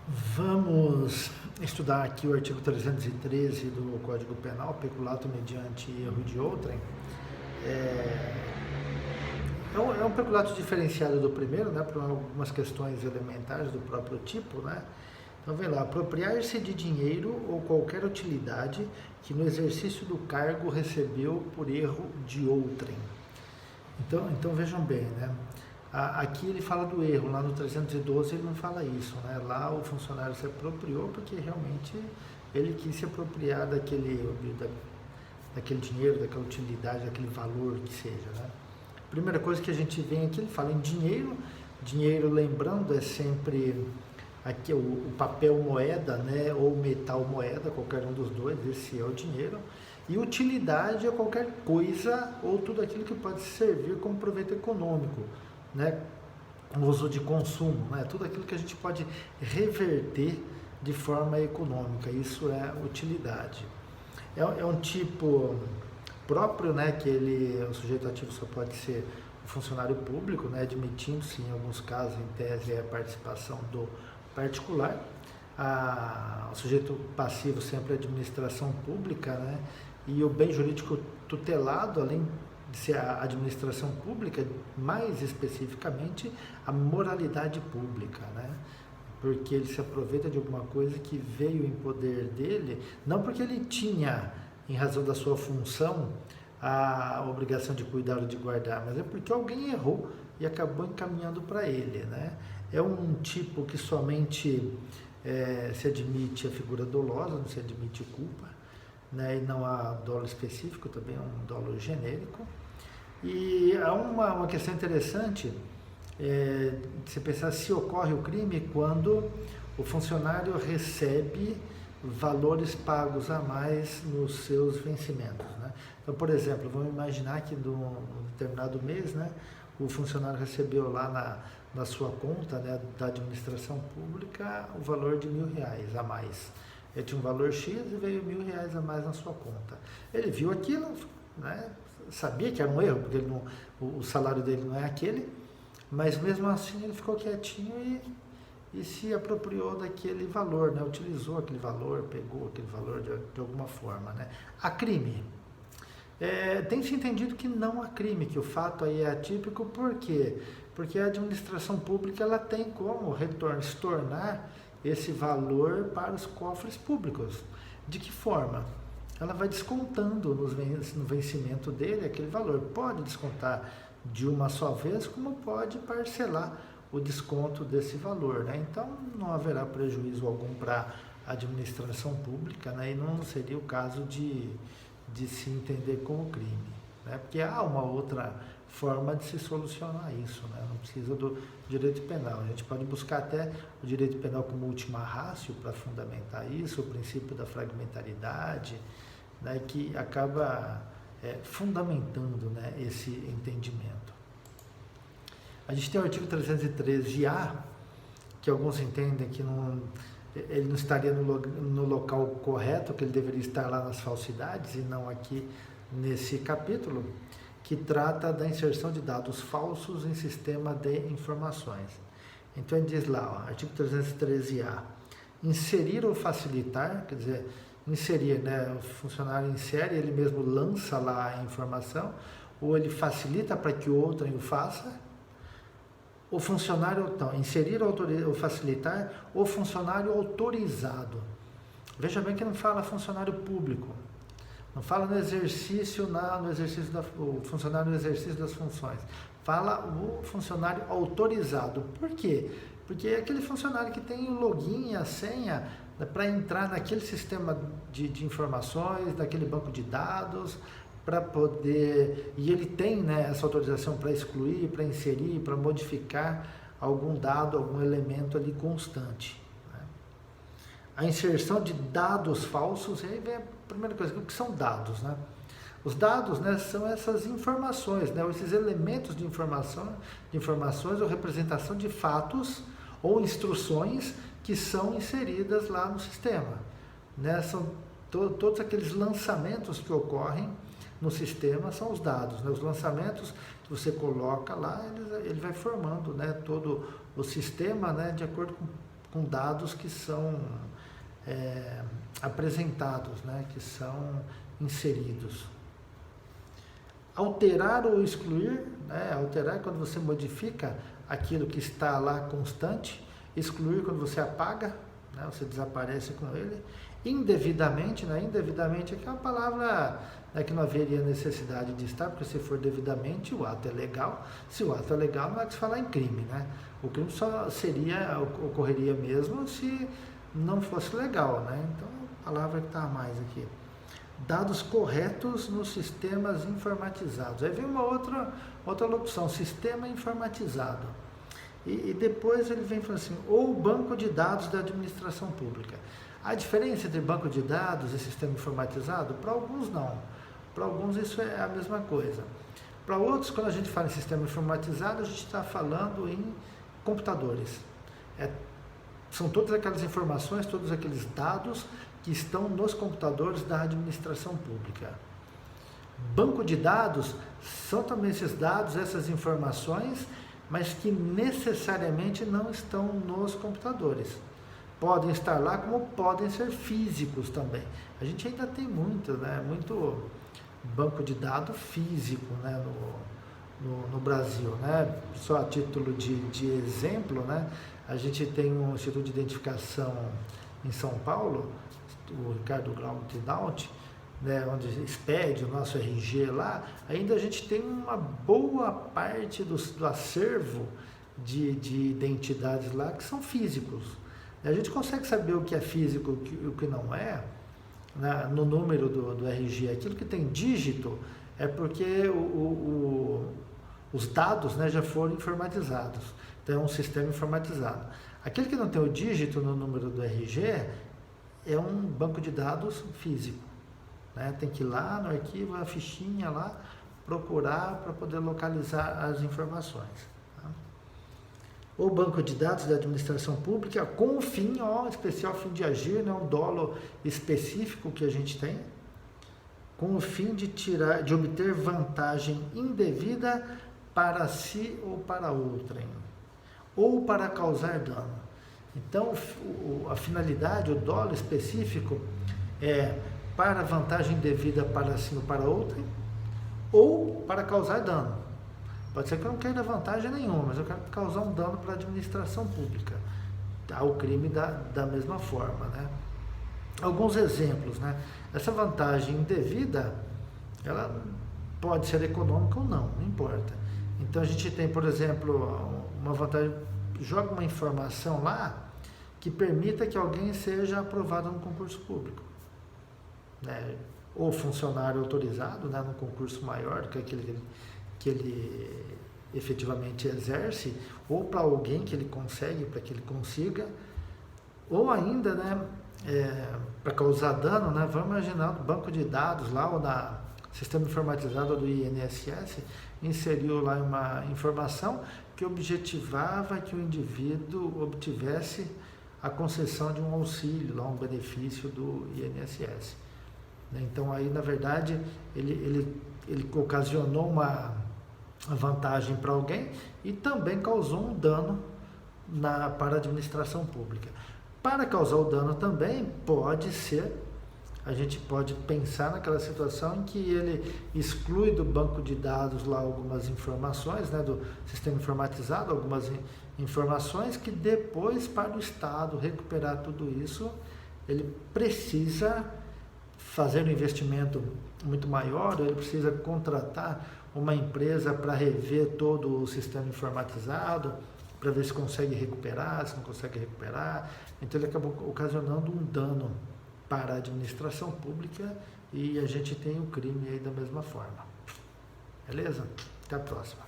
Vamos estudar aqui o artigo 313 do Código Penal, peculato mediante erro de outrem. É um peculato diferenciado do primeiro, né, por algumas questões elementares do próprio tipo, né? Então, vem lá, apropriar-se de dinheiro ou qualquer utilidade que no exercício do cargo recebeu por erro de outrem. Então vejam bem, né? Aqui ele fala do erro, lá no 312 ele não fala isso, né? Lá o funcionário se apropriou porque realmente ele quis se apropriar daquele dinheiro, daquela utilidade, daquele valor que seja, né? Primeira coisa que a gente vê aqui, ele fala em dinheiro. Dinheiro, lembrando, é sempre aqui o papel moeda, né? Ou metal moeda, qualquer um dos dois, esse é o dinheiro. E utilidade é qualquer coisa ou tudo aquilo que pode servir como proveito econômico, né? Uso de consumo, né? Tudo aquilo que a gente pode reverter de forma econômica, isso é utilidade. É um tipo próprio, né? Que o sujeito ativo só pode ser o funcionário público, né? Admitindo-se em alguns casos, em tese, a participação do particular. O sujeito passivo sempre é a administração pública, né? E o bem jurídico tutelado, além de ser a administração pública, mais especificamente a moralidade pública, né? Porque ele se aproveita de alguma coisa que veio em poder dele, não porque ele tinha, em razão da sua função, a obrigação de cuidar ou de guardar, mas é porque alguém errou e acabou encaminhando para ele, né? É um tipo que somente se admite a figura dolosa, não se admite culpa, né? E não há dolo específico, também é um dolo genérico. E há uma questão interessante, de se pensar se ocorre o crime quando o funcionário recebe valores pagos a mais nos seus vencimentos, né? Então, por exemplo, vamos imaginar que num determinado mês, né, o funcionário recebeu lá na sua conta, né, da administração pública o valor de R$1.000 a mais. Ele tinha um valor X e veio R$1.000 a mais na sua conta. Ele viu aquilo, né, sabia que era um erro, porque o salário dele não é aquele, mas mesmo assim ele ficou quietinho e se apropriou daquele valor, né? Utilizou aquele valor, pegou aquele valor de alguma forma, né? Há crime. Tem se entendido que não há crime, que o fato aí é atípico, por quê? Porque a administração pública ela tem como estornar esse valor para os cofres públicos. De que forma? Ela vai descontando no vencimento dele aquele valor. Pode descontar de uma só vez, como pode parcelar o desconto desse valor, né? Então não haverá prejuízo algum para a administração pública, né? E não seria o caso de se entender como crime, né? Porque há uma outra forma de se solucionar isso, né? Não precisa do direito penal. A gente pode buscar até o direito penal como última ratio para fundamentar isso, o princípio da fragmentaridade, né? Que acaba fundamentando, né, esse entendimento. A gente tem o artigo 313-A, que alguns entendem que ele não estaria no local correto, que ele deveria estar lá nas falsidades e não aqui nesse capítulo, que trata da inserção de dados falsos em sistema de informações. Então ele diz lá, ó, artigo 313-A, inserir ou facilitar, quer dizer, inserir, né, o funcionário insere, ele mesmo lança lá a informação, ou ele facilita para que o outrem o faça. O funcionário, então, inserir ou facilitar o funcionário autorizado. Veja bem que não fala funcionário público, não fala no exercício, o funcionário no exercício das funções. Fala o funcionário autorizado. Por quê? Porque é aquele funcionário que tem o login e a senha para entrar naquele sistema de informações, naquele banco de dados, para poder, e ele tem, né, essa autorização para excluir, para inserir, para modificar algum dado, algum elemento ali constante, né? A inserção de dados falsos, aí vem a primeira coisa, o que são dados, né? Os dados, né, são essas informações, né, esses elementos de informações ou representação de fatos ou instruções que são inseridas lá no sistema, né? São todos aqueles lançamentos que ocorrem no sistema são os dados, né? Os lançamentos que você coloca lá, ele vai formando, né, todo o sistema, né, de acordo com dados que são apresentados, né, que são inseridos. Alterar ou excluir, né, alterar quando você modifica aquilo que está lá constante, excluir quando você apaga, né, você desaparece com ele. Indevidamente, né, indevidamente é uma palavra, né, que não haveria necessidade de estar, porque se for devidamente, o ato é legal. Se o ato é legal, não é que se falar em crime, né? O crime só ocorreria mesmo se não fosse legal, né? Então, a palavra que está a mais aqui. Dados corretos nos sistemas informatizados. Aí vem uma outra locução, sistema informatizado. E depois ele vem falando assim, ou banco de dados da administração pública. A diferença entre banco de dados e sistema informatizado? Para alguns não. Para alguns isso é a mesma coisa. Para outros, quando a gente fala em sistema informatizado, a gente está falando em computadores. São todas aquelas informações, todos aqueles dados que estão nos computadores da administração pública. Banco de dados são também esses dados, essas informações, mas que necessariamente não estão nos computadores. Podem estar lá, como podem ser físicos também. A gente ainda tem muito banco de dados físico, né, no Brasil, né? Só a título de exemplo, né? A gente tem um Instituto de Identificação em São Paulo, o Ricardo Grau Tinaut, né, onde expede o nosso RG lá, ainda a gente tem uma boa parte do acervo de identidades lá que são físicos. A gente consegue saber o que é físico e o que não é, né, no número do RG. Aquilo que tem dígito é porque os dados, né, já foram informatizados. Então é um sistema informatizado. Aquele que não tem o dígito no número do RG é um banco de dados físico, né? Tem que ir lá no arquivo, a fichinha lá, procurar para poder localizar as informações. Tá? O banco de dados da administração pública com o fim, especial fim de agir, né? Um dolo específico que a gente tem, com o fim de obter vantagem indevida para si ou para outrem, ou para causar dano. Então, a finalidade, o dolo específico é para vantagem indevida para si ou para outrem, ou para causar dano. Pode ser que eu não queira vantagem nenhuma, mas eu quero causar um dano para a administração pública. O crime da mesma forma, né? Alguns exemplos, né? Essa vantagem indevida, ela pode ser econômica ou não importa. Então a gente tem, por exemplo, uma vantagem, joga uma informação lá que permita que alguém seja aprovado no concurso público, né? Ou funcionário autorizado, né, num concurso maior do que aquele que ele efetivamente exerce, ou para alguém que ele consegue, para que ele consiga, ou ainda, né, para causar dano, né, vamos imaginar no banco de dados lá, ou no sistema informatizado do INSS, inseriu lá uma informação que objetivava que o indivíduo obtivesse a concessão de um auxílio, lá, um benefício do INSS. Então, aí, na verdade, ele ocasionou uma vantagem para alguém e também causou um dano para a administração pública. Para causar o dano também, pode ser, a gente pode pensar naquela situação em que ele exclui do banco de dados lá algumas informações, né, do sistema informatizado, algumas informações que depois, para o Estado recuperar tudo isso, ele precisa fazer um investimento muito maior, ele precisa contratar uma empresa para rever todo o sistema informatizado, para ver se consegue recuperar, se não consegue recuperar. Então ele acabou ocasionando um dano para a administração pública e a gente tem o crime aí da mesma forma. Beleza? Até a próxima.